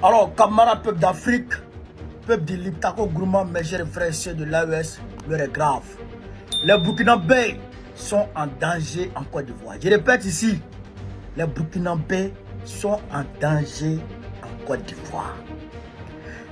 Alors, camarades peuple d'Afrique, peuple du Liptako Gourmand, mes chers frères et sœurs de l'AES, l'heure est grave. Les Burkinabés sont en danger en Côte d'Ivoire. Je répète ici, les Burkinabés sont en danger en Côte d'Ivoire.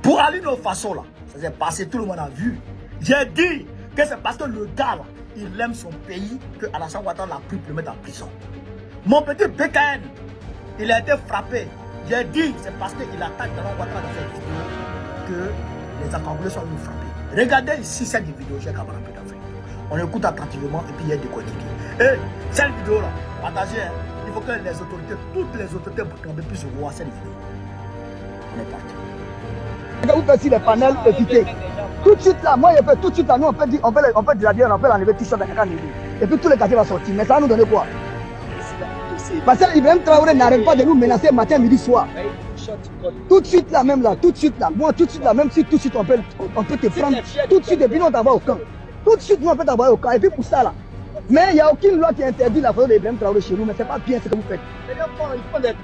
Pour Alino Faso, là, ça s'est passé, tout le monde a vu. J'ai dit que c'est parce que le gars, là, il aime son pays que Alassane Ouattara l'a pris pour le mettre en prison. Mon petit BKN, il a été frappé. J'ai dit, c'est parce qu'il attaque Alassane Ouattara dans cette vidéo que les Congolais sont venus frapper. Regardez ici cette vidéo, j'ai camarade d'Afrique. On écoute attentivement et puis il y a des quantités. Et cette vidéo-là, partagez, hein, il faut que les autorités, toutes les autorités burkinabées puissent voir cette vidéo. On est parti. Vous faites les panels évités. Tout de suite là, moi je peux tout de suite là, nous on peut dire, on peut l'enlever tout ça dans la et puis tous les quartiers vont sortir. Mais ça va nous donner quoi? Parce que Ibrahim Traoré n'arrête pas de nous menacer matin, midi, soir. Tout de suite là, même là, tout de suite là, moi tout de suite là, même si tout de suite on peut te prendre, tout de suite et puis nous on t'envoie au camp. Tout de suite nous on peut t'envoyer au camp et puis pour ça là. Mais il n'y a aucune loi qui interdit la photo d'Ibrahim Traoré chez nous, mais c'est pas bien ce que vous faites.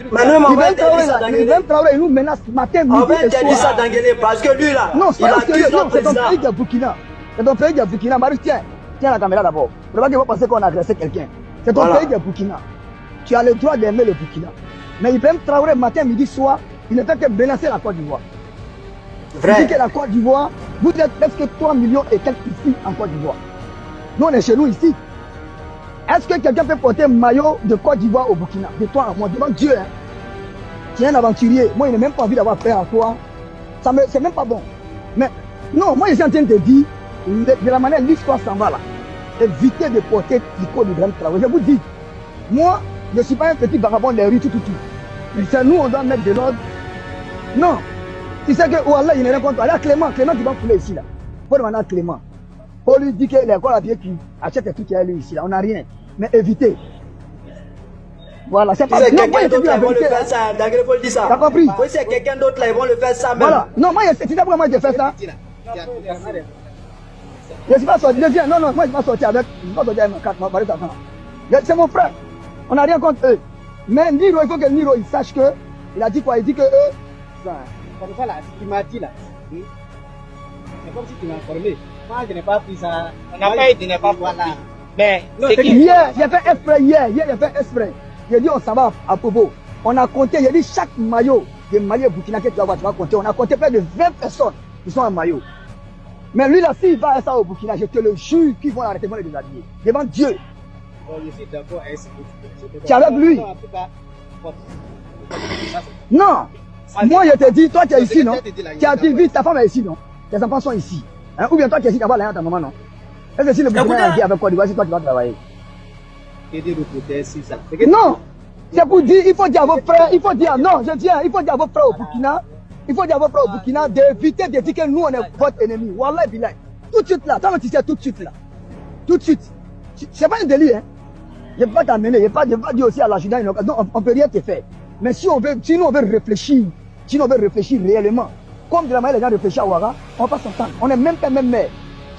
Ibrahim Traoré il nous menace matin, midi et soir. On va ça d'engueuler parce que lui là, non, c'est ton pays de Burkina. C'est ton pays de Burkina. Marius, tiens la caméra d'abord. Pour pas que vous pensez qu'on a agressé quelqu'un. C'est ton pays de Burkina. Tu as le droit d'aimer le Burkina. Mais Ibrahim Traoré, matin, midi, soir, il ne fait que menacer la Côte d'Ivoire. Il dit que la Côte d'Ivoire, vous êtes presque 3 millions et quelques ici en Côte d'Ivoire. Nous, on est chez nous ici. Est-ce que quelqu'un peut porter un maillot de Côte d'Ivoire au Burkina? De toi à moi, devant Dieu. Hein? Tu es un aventurier. Moi, il n'a même pas envie d'avoir peur à toi. C'est même pas bon. Mais non, moi, je suis en train de dire, de la manière l'histoire s'en va là, évitez de porter l'icône d'Ibrahim Traoré. Je vous dis, moi, je ne suis pas un petit vagabond de rue, tout. C'est nous, on doit mettre de l'ordre. Non. Tu sais que, oh Allah, il n'est rien contre toi. Allez, Clément qui va couler ici là. Il faut demander à Clément. Pour lui dire qu'il est encore à pied qui achète tout qui est lui ici là. On n'a rien. Mais évitez. Voilà, c'est pas bien. Quelqu'un d'autre là, ils vont le faire ça. D'accord, il faut le dire ça. T'as compris? Oui, c'est quelqu'un d'autre là, ils vont le faire ça même. Voilà. Non, moi, tu sais pourquoi moi j'ai fait ça? Je ne suis pas sorti. Non, moi je ne suis pas sorti avec. Je ne suis pas sorti avec ma mari d'enfant. C'est mon frère. On n'a rien contre eux. Mais Niro, il faut que Niro il sache que. Il a dit quoi? Il dit que eux. Ça, ce qu'il m'a dit là. C'est comme si tu m'as informé. Moi, je n'ai pas pris ça. On n'a pas été, pas voilà. Mais hier, j'ai fait exprès. Hier, j'ai fait exprès. J'ai dit, on s'en va à Pobo. On a compté, j'ai dit, chaque maillot des maillots Burkina que tu vas compter. On a compté près de 20 personnes qui sont en maillot. Mais lui là, s'il va à ça au Burkina, je te le jure qu'ils vont l'arrêter, ils vont les déshabiller. Devant Dieu. Je suis d'accord avec ce que tu dis. Tu es avec lui? Non. Moi, je te dis, toi, tu es ici, non? Tu as dit vite, ta femme est ici, non? Tes enfants sont ici. Hein? Ou bien toi, tu es ici d'abord, là, ta maman, non? Est-ce que si le Burkina est dit avec Côte d'Ivoire, si toi, tu vas travailler? Non. C'est pour dire, il faut dire à vos frères, il faut dire, non, je dis, il faut dire à vos frères au Burkina, il faut dire à vos frères au Burkina d'éviter de dire que nous, on est votre ennemi. Wallah, billah. Tout de suite là, toi, tu sais tout de suite là. Tout de suite. C'est pas un délit, hein. Je ne peux pas t'amener, je ne peux pas dire aussi à l'adjudant, non, on ne peut rien te faire. Mais si nous on veut réfléchir, réellement, comme de la manière les gens réfléchissent à Ouaga, on va pas s'entendre. On n'est même pas même mère.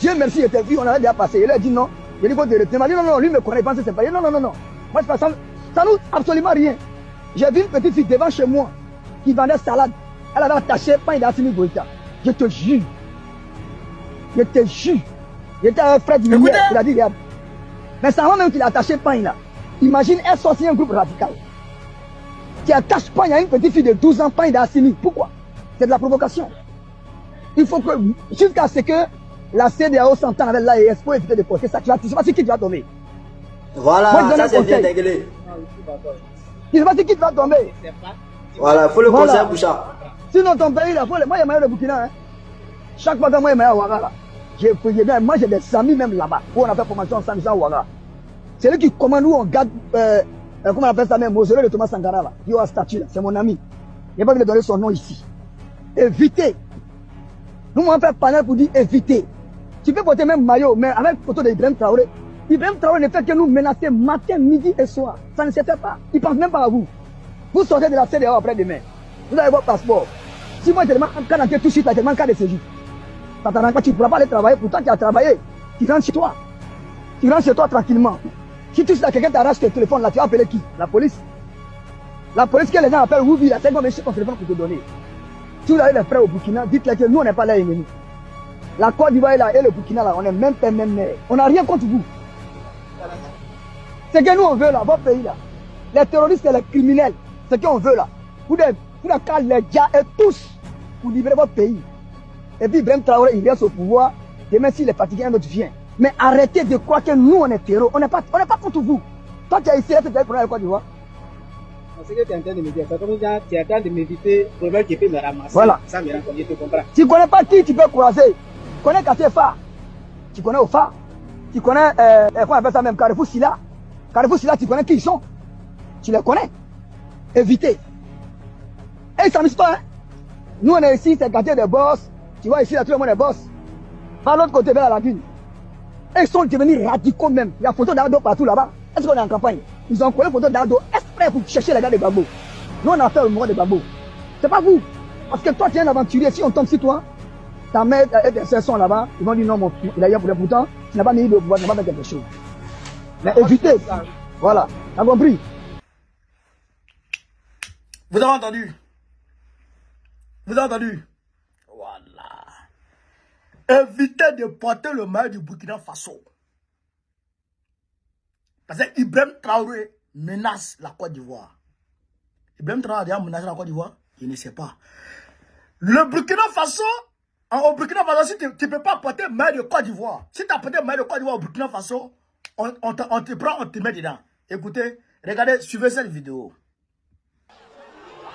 Dieu merci, j'étais vu, on avait déjà passé. Il a dit non. Il a dit faut te retirer. Il m'a dit non, lui me connaît, il pense que c'est pas. Non. Moi, ça nous absolument rien. J'ai vu une petite fille devant chez moi qui vendait salade. Elle avait attaché pain d'Assimi Goïta. Je te jure. J'étais un frère du milieu. Il a dit regarde. Mais c'est avant même qu'il a attaché pain là. Imagine, elle sortit un groupe radical. Qui attache pain à une petite fille de 12 ans, pain d'Assimi. Pourquoi? C'est de la provocation. Il faut que, jusqu'à ce que la CEDEAO s'entende avec l'AES pour éviter de porter ça. Tu sais pas si qui va tomber. Voilà, moi, ça c'est bien dégueulé. Tu sais pas si qui va tomber. Voilà, il faut le conseiller Bouchard. Sinon ton pays là, moi il y a maillot de Burkina. Hein. Chaque fois que moi il y a Ouaga là. Moi j'ai des amis même là-bas. Où on a fait formation ensemble à Ouaga. C'est lui qui commande où on garde, comment on appelle ça même, mausolée de Thomas Sankara là. Il y a un statut là, c'est mon ami. Il n'y a pas de donner son nom ici. Évitez. Nous on fait panel pour dire évitez. Tu peux porter même maillot, mais avec photo d'Ibrahim Traoré. Ibrahim Traoré ne fait que nous menacer matin, midi et soir. Ça ne se fait pas. Il ne pense même pas à vous. Vous sortez de la CEDEAO après-demain. Vous avez votre passeport. Si moi je demande un cas d'enquête tout de suite, là, je demande un cas de séjour. Ça t'arrange pas, tu ne pourras pas aller travailler. Pourtant tu as travaillé. Tu rentres chez toi. Tu rentres chez toi tranquillement. Si tout de suite quelqu'un t'arrache ton téléphone là, tu vas appeler qui? La police. La police que les gens appellent Woubi, là, c'est comme un ton téléphone pour te donner. Si vous avez des frères au Burkina, dites-leur que nous, on n'est pas là ennemis. La Côte d'Ivoire là et le Burkina là, on est même père, même mère. On n'a rien contre vous. C'est que nous on veut là, votre pays là. Les terroristes et les criminels, c'est qu'on veut là. Vous devez faire les gars et tous pour libérer votre pays. Et puis Ibrahim Traoré, il reste au pouvoir. Demain, s'il est fatigué, un autre vient. Mais arrêtez de croire que nous, on est terreau. On n'est pas contre vous. Toi, tu es ici, tu es pour la Côte d'Ivoire. Ce que tu es en train de me dire, c'est comme tu es en train de m'éviter le problème qui peut me ramasser. Voilà. Sans me rencontrer, tu comprends. Tu ne connais pas qui tu peux croiser. Tu connais Kassé Fa. Tu connais Ofa. Tu connais, comment on appelle ça même, Carrefour Silla. Carrefour Silla, tu connais qui ils sont. Tu les connais. Évitez. Et ils ne s'amusent pas. Hein? Nous, on est ici, c'est le quartier des boss. Tu vois, ici, là, tout le monde est boss. Par l'autre côté, vers la lagune. Et ils sont devenus radicaux même. Il y a photo d'Ado partout là-bas. Est-ce qu'on est en campagne? Ils ont collé photo d'Ado exprès pour chercher les gars de Gbagbo. Nous, on a fait le mouvement de Gbagbo. C'est pas vous. Parce que toi, tu es un aventurier. Si on tombe sur toi, ta mère et tes sœurs sont là-bas. Ils vont dire non, mon il a eu pour pourtant, tu n'as pas mis de pouvoir, tu n'as pas fait quelque chose. Mais évitez. Voilà. T'as compris? Vous avez entendu? Vous avez entendu? Voilà. Évitez de porter le maillot du Burkina Faso. Parce que Ibrahim Traoré menace la Côte d'Ivoire. Ibrahim Traoré a déjà menacé la Côte d'Ivoire? Il ne sait pas. Le Burkina Faso, au Burkina Faso, si tu ne peux pas porter le maillot de Côte d'Ivoire, si tu as porté le maillot de Côte d'Ivoire au Burkina Faso, on te prend, on te met dedans. Écoutez, regardez, suivez cette vidéo.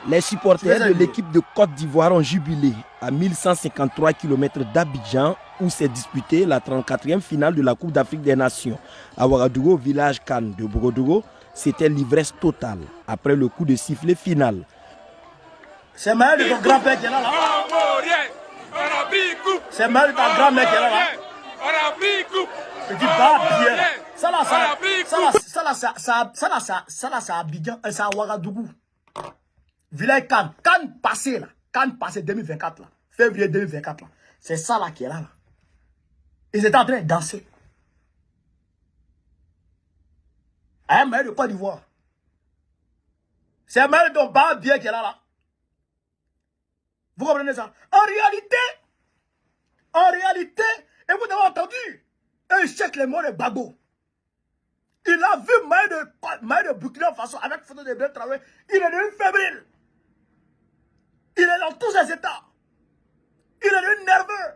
Les supporters de l'équipe de Côte d'Ivoire ont jubilé à 1153 km d'Abidjan où s'est disputée la 34e finale de la Coupe d'Afrique des Nations. À Ouagadougou, village Cannes de Borodogo, c'était l'ivresse totale après le coup de sifflet final. C'est Maël de ton grand-père qui est là, là. C'est Maël de ta grand-mère qui est là, là. Je dis bah bien. Ça là, c'est Abidjan, c'est à Ouagadougou. Village Cannes. Cannes passé là. Cannes passé 2024 là. Février 2024 là. C'est ça là qui est là, là. Ils étaient en train de danser. Un maire de Côte d'Ivoire. C'est un maire de ton bar bien qui est là, là. Vous comprenez ça? En réalité, et vous avez entendu, un chèque les mots de Gbagbo. Il a vu maire de Burkina Faso avec photo de Ibrahim Traoré. Il est devenu fébrile. Il est dans tous ses états. Il est devenu nerveux.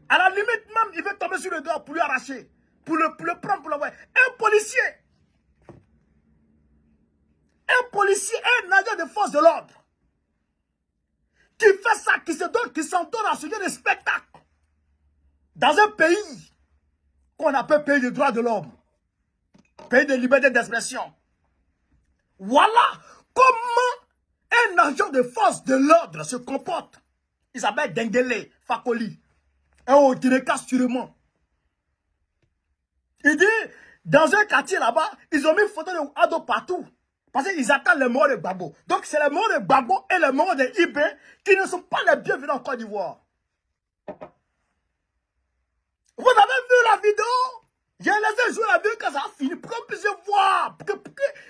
À la limite même, il veut tomber sur le doigt pour lui arracher. Pour le prendre, pour l'envoyer. Un policier, un agent de force de l'ordre, qui fait ça, qui s'en donne à ce genre de spectacle. Dans un pays qu'on appelle pays des droits de l'homme. Pays de liberté d'expression. Voilà comment un agent de force de l'ordre se comporte. Il s'appelle Dengele Fakoli. Et on dirait sûrement. Il dit, dans un quartier là-bas, ils ont mis une photo de Ado partout. Parce qu'ils attendent les morts de Gbagbo. Donc c'est les morts de Gbagbo et les morts de IB qui ne sont pas les bienvenus en Côte d'Ivoire. Vous avez vu la vidéo? J'ai laissé jouer la vidéo quand ça a fini pour qu'on puisse voir, pour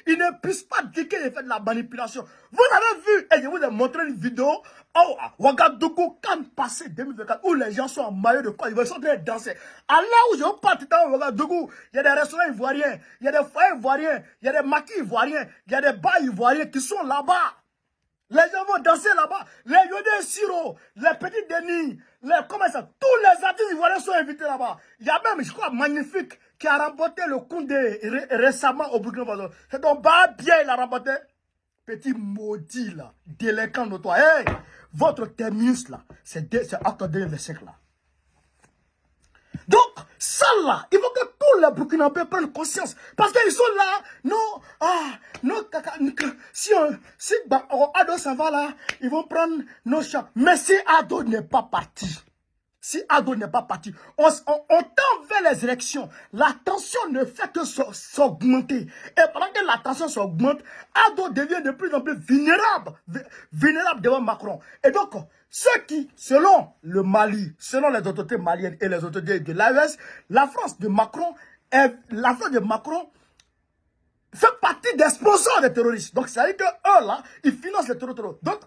qu'ils ne puissent pas dire qu'il a fait de la manipulation. Vous avez vu, et je vous ai montré une vidéo au Ouagadougou, quand passé 2024, où les gens sont en maillot de Côte d'Ivoire, ils sont en train de danser. À là où je parle dans Ouagadougou, il y a des restaurants ivoiriens, il y a des foyers ivoiriens, il y a des maquis ivoiriens, il y a des bars ivoiriens qui sont là-bas. Les gens vont danser là-bas. Les Yodé Siro, les Petits Denis, comment ça, tous les artistes ivoiriens sont invités là-bas. Il y a même, je crois, Magnifique, qui a remporté le Koundé récemment au Burkina Faso. C'est donc bien, il a remporté. Petit maudit là, délinquant notoire. Hey, votre terminus là, c'est acte 2025 là. Donc, ça là, il faut que tous les Burkinabés prennent conscience. Parce qu'ils sont là, non, si Ado s'en va là, ils vont prendre nos champs. Mais si Ado n'est pas parti, on tend vers les élections. La tension ne fait que s'augmenter. Et pendant que la tension s'augmente, Ado devient de plus en plus vulnérable devant Macron. Et donc, ceux qui, selon le Mali, selon les autorités maliennes et les autorités de l'AES, la France de Macron fait partie des sponsors des terroristes. Donc, ça veut dire qu'eux, là, ils financent les terroristes. Donc,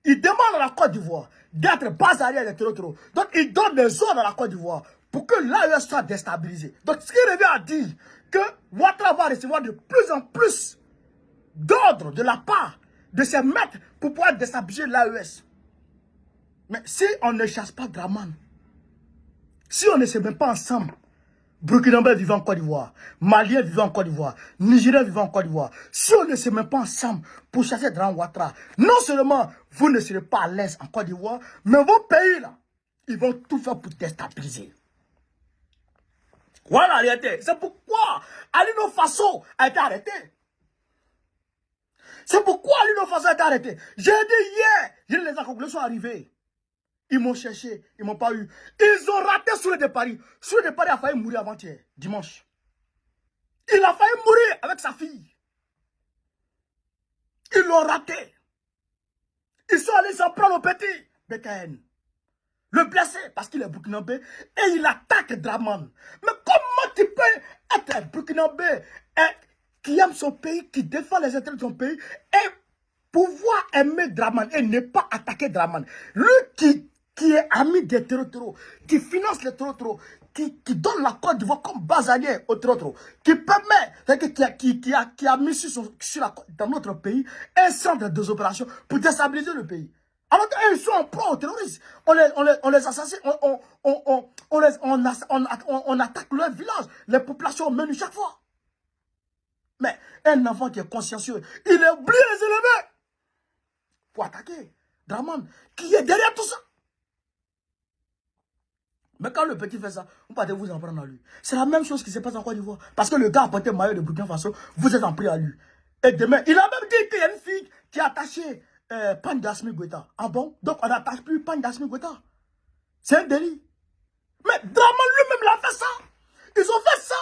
il demande à la Côte d'Ivoire d'être base arrière des terreaux. Donc, il donne des ordres à la Côte d'Ivoire pour que l'AES soit déstabilisée. Donc, ce qui revient à dire que Ouattara va recevoir de plus en plus d'ordres de la part de ses maîtres pour pouvoir déstabiliser l'AES. Mais si on ne chasse pas Dramane, si on ne se met pas ensemble, Burkinabé vivant en Côte d'Ivoire, Malien vivant en Côte d'Ivoire, Nigérien vivant en Côte d'Ivoire, si on ne se met pas ensemble pour chasser Dramane Ouattara, non seulement vous ne serez pas à l'aise en Côte d'Ivoire, mais vos pays là, ils vont tout faire pour déstabiliser. Voilà la réalité. C'est pourquoi Alino Faso a été arrêté. C'est pourquoi Alino Faso a été arrêté. J'ai dit hier, les Congolais sont arrivés. Ils m'ont cherché, ils ne m'ont pas eu. Ils ont raté sur le départ. Sur le départ, il a failli mourir avant-hier, dimanche. Il a failli mourir avec sa fille. Ils l'ont raté. Ils sont allés s'en prendre au petit BKN. Le blessé parce qu'il est burkinabé et il attaque Dramane. Mais comment tu peux être un burkinabé qui aime son pays, qui défend les intérêts de son pays et pouvoir aimer Dramane et ne pas attaquer Dramane? Lui qui est ami des terreaux, qui finance les terreaux, qui donne la Côte d'Ivoire comme base arrière aux terreaux, qui permet, qui a mis dans notre pays un centre de opérations pour déstabiliser le pays. Alors qu'ils sont en pro aux terroristes. On les assassine, on attaque leur village, les populations menues chaque fois. Mais un enfant qui est consciencieux, il oublie les éléments pour attaquer Dramane, qui est derrière tout ça. Mais quand le petit fait ça, vous partez vous en prendre à lui. C'est la même chose qui se passe en Côte d'Ivoire. Parce que le gars a porté le maillot de Burkina Faso, vous êtes en pris à lui. Et demain, il a même dit qu'il y a une fille qui a attaché Pandasmi Guetta. Ah bon? Donc on n'attache plus Pandasmi Guetta. C'est un délit. Mais Dramane lui-même l'a fait ça. Ils ont fait ça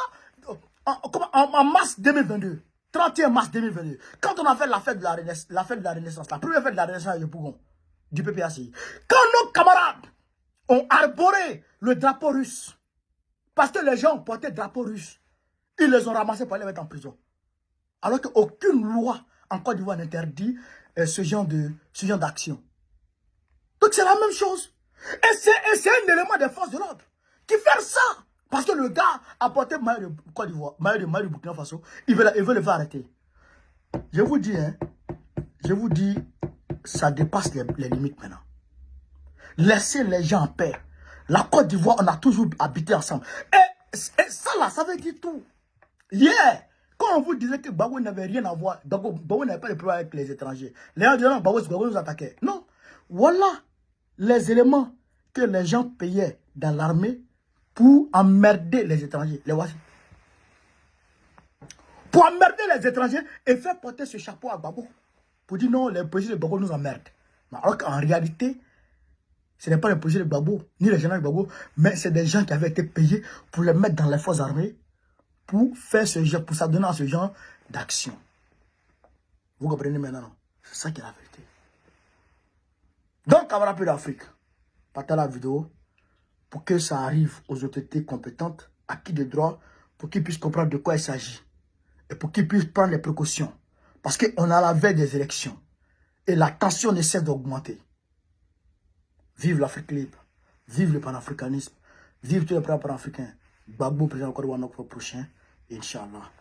en mars 2022. 31 mars 2022. Quand on a fait la fête de la Renaissance, la première fête de la Renaissance de Pougon, du PPACI. Quand nos camarades ont arboré le drapeau russe, parce que les gens ont porté le drapeau russe, ils les ont ramassés pour les mettre en prison. Alors qu'aucune loi en Côte d'Ivoire n'interdit ce genre d'action. Donc c'est la même chose. Et c'est un élément des forces de l'ordre qui fait ça. Parce que le gars a porté le maillot de Côte d'Ivoire, maillot de Burkina Faso, il veut le faire arrêter. Je vous dis, ça dépasse les limites maintenant. Laissez les gens en paix. La Côte d'Ivoire, on a toujours habité ensemble. Et ça là, ça veut dire tout. Hier, quand on vous disait que Gbagbo n'avait rien à voir, Gbagbo n'avait pas de problème avec les étrangers. Les gens disaient Gbagbo nous attaquait. Non. Voilà les éléments que les gens payaient dans l'armée pour emmerder les étrangers. Les voici. Pour emmerder les étrangers et faire porter ce chapeau à Gbagbo. Pour dire non, les policiers de Gbagbo nous emmerdent. Alors qu'en réalité, ce n'est pas les policiers de Gbagbo, ni les généraux de Gbagbo, mais c'est des gens qui avaient été payés pour les mettre dans les forces armées, pour faire ce genre, pour s'adonner à ce genre d'action. Vous comprenez maintenant? C'est ça qui est la vérité. Donc, camarades d'Afrique, partagez la vidéo pour que ça arrive aux autorités compétentes, acquis de droit, pour qu'ils puissent comprendre de quoi il s'agit. Et pour qu'ils puissent prendre les précautions. Parce qu'on a la veille des élections. Et la tension ne cesse d'augmenter. Vive l'Afrique libre. Vive le panafricanisme. Vive tous les peuples panafricains. Gbagbo, président de Côte d'Ivoire, prochain. Inch'Allah.